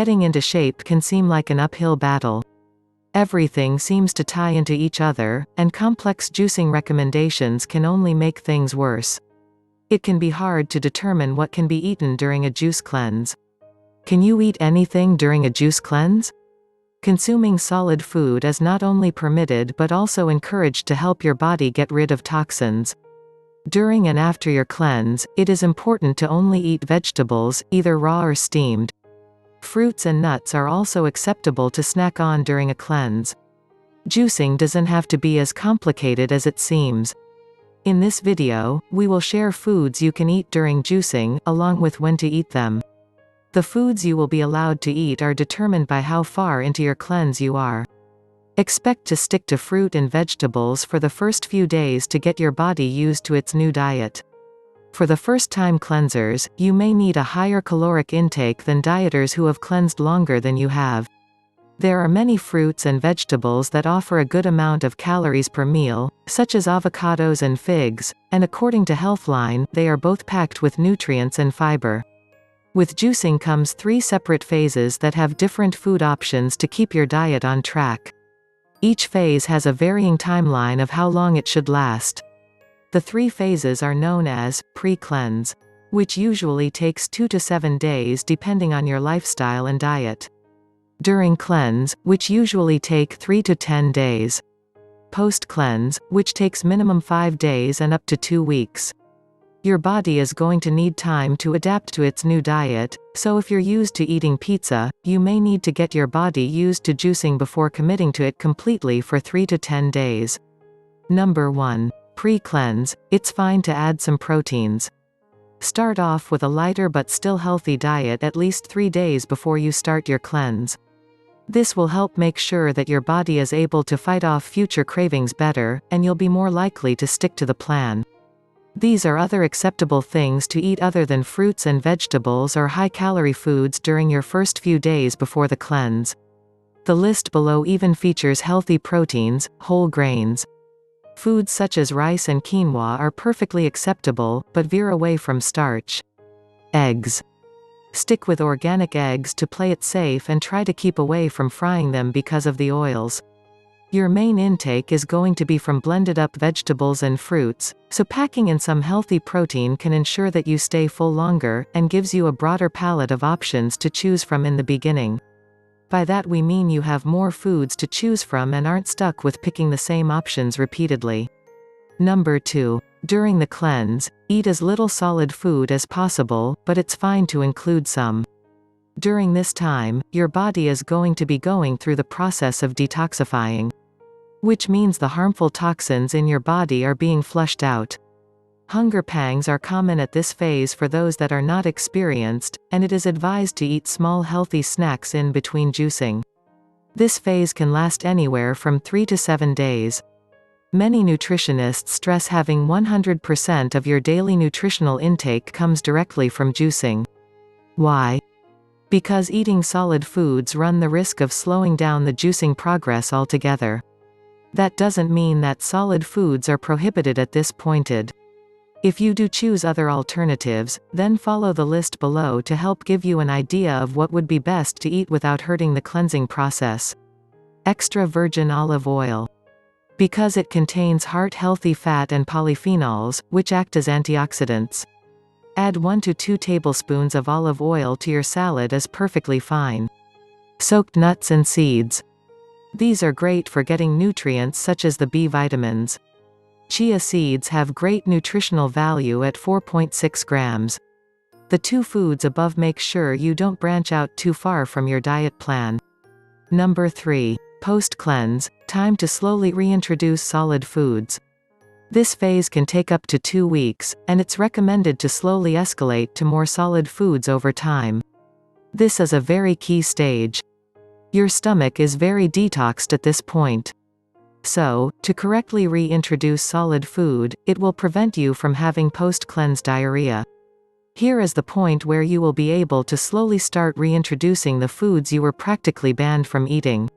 Getting into shape can seem like an uphill battle. Everything seems to tie into each other, and complex juicing recommendations can only make things worse. It can be hard to determine what can be eaten during a juice cleanse. Can you eat anything during a juice cleanse? Consuming solid food is not only permitted but also encouraged to help your body get rid of toxins. During and after your cleanse, it is important to only eat vegetables, either raw or steamed. Fruits and nuts are also acceptable to snack on during a cleanse. Juicing doesn't have to be as complicated as it seems. In this video, we will share foods you can eat during juicing, along with when to eat them. The foods you will be allowed to eat are determined by how far into your cleanse you are. Expect to stick to fruit and vegetables for the first few days to get your body used to its new diet. For the first-time cleansers, you may need a higher caloric intake than dieters who have cleansed longer than you have. There are many fruits and vegetables that offer a good amount of calories per meal, such as avocados and figs, and according to Healthline, they are both packed with nutrients and fiber. With juicing comes 3 separate phases that have different food options to keep your diet on track. Each phase has a varying timeline of how long it should last. The 3 phases are known as pre-cleanse, which usually takes 2 to 7 days depending on your lifestyle and diet. During cleanse, which usually take 3 to 10 days. Post-cleanse, which takes minimum 5 days and up to 2 weeks. Your body is going to need time to adapt to its new diet, so if you're used to eating pizza, you may need to get your body used to juicing before committing to it completely for 3 to 10 days. Number 1. Pre-cleanse, it's fine to add some proteins. Start off with a lighter but still healthy diet at least 3 days before you start your cleanse. This will help make sure that your body is able to fight off future cravings better, and you'll be more likely to stick to the plan. These are other acceptable things to eat other than fruits and vegetables or high-calorie foods during your first few days before the cleanse. The list below even features healthy proteins, whole grains. Foods such as rice and quinoa are perfectly acceptable, but veer away from starch. Eggs. Stick with organic eggs to play it safe and try to keep away from frying them because of the oils. Your main intake is going to be from blended up vegetables and fruits, so packing in some healthy protein can ensure that you stay full longer, and gives you a broader palette of options to choose from in the beginning. By that we mean you have more foods to choose from and aren't stuck with picking the same options repeatedly. Number 2. During the cleanse, eat as little solid food as possible, but it's fine to include some. During this time, your body is going to be going through the process of detoxifying, which means the harmful toxins in your body are being flushed out. Hunger pangs are common at this phase for those that are not experienced, and it is advised to eat small healthy snacks in between juicing. This phase can last anywhere from 3 to 7 days. Many nutritionists stress having 100% of your daily nutritional intake comes directly from juicing. Why? Because eating solid foods run the risk of slowing down the juicing progress altogether. That doesn't mean that solid foods are prohibited at this point. If you do choose other alternatives, then follow the list below to help give you an idea of what would be best to eat without hurting the cleansing process. Extra virgin olive oil. Because it contains heart-healthy fat and polyphenols, which act as antioxidants. Add 1 to 2 tablespoons of olive oil to your salad is perfectly fine. Soaked nuts and seeds. These are great for getting nutrients such as the B vitamins. Chia seeds have great nutritional value at 4.6 grams. The 2 foods above make sure you don't branch out too far from your diet plan. Number 3. Post-cleanse, time to slowly reintroduce solid foods. This phase can take up to 2 weeks, and it's recommended to slowly escalate to more solid foods over time. This is a very key stage. Your stomach is very detoxed at this point. So, to correctly reintroduce solid food, it will prevent you from having post-cleanse diarrhea. Here is the point where you will be able to slowly start reintroducing the foods you were practically banned from eating.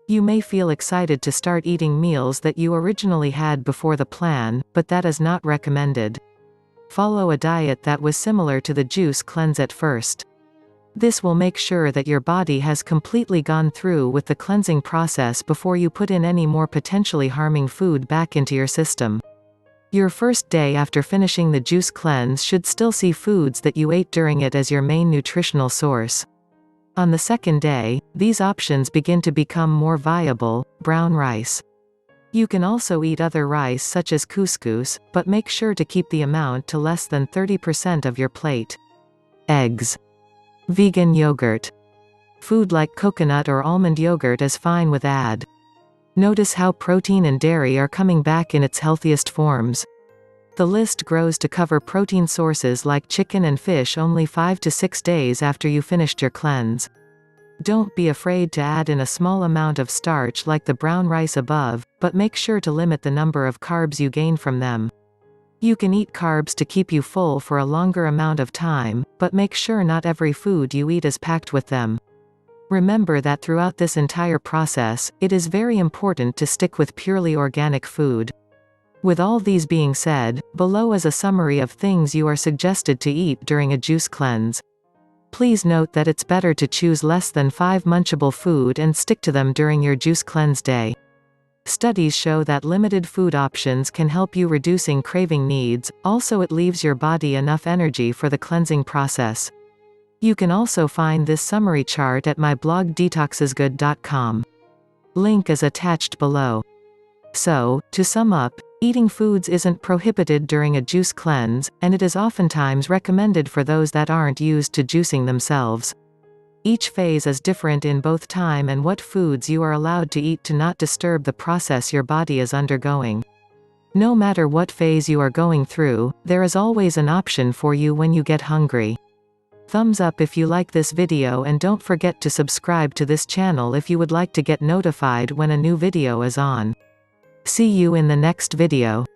You may feel excited to start eating meals that you originally had before the plan, but that is not recommended. Follow a diet that was similar to the juice cleanse at first. This will make sure that your body has completely gone through with the cleansing process before you put in any more potentially harming food back into your system. Your first day after finishing the juice cleanse should still see foods that you ate during it as your main nutritional source. On the second day, these options begin to become more viable. Brown rice. You can also eat other rice such as couscous, but make sure to keep the amount to less than 30% of your plate. Eggs. Vegan yogurt. Food like coconut or almond yogurt is fine with add. Notice how protein and dairy are coming back in its healthiest forms. The list grows to cover protein sources like chicken and fish only 5 to 6 days after you finished your cleanse. Don't be afraid to add in a small amount of starch like the brown rice above, but make sure to limit the number of carbs you gain from them. You can eat carbs to keep you full for a longer amount of time, but make sure not every food you eat is packed with them. Remember that throughout this entire process, it is very important to stick with purely organic food. With all these being said, below is a summary of things you are suggested to eat during a juice cleanse. Please note that it's better to choose less than 5 munchable food and stick to them during your juice cleanse day. Studies show that limited food options can help you reducing craving needs, also it leaves your body enough energy for the cleansing process. You can also find this summary chart at my blog detoxisgood.com. Link is attached below. So, to sum up, eating foods isn't prohibited during a juice cleanse, and it is oftentimes recommended for those that aren't used to juicing themselves. Each phase is different in both time and what foods you are allowed to eat to not disturb the process your body is undergoing. No matter what phase you are going through, there is always an option for you when you get hungry. Thumbs up if you like this video and don't forget to subscribe to this channel if you would like to get notified when a new video is on. See you in the next video.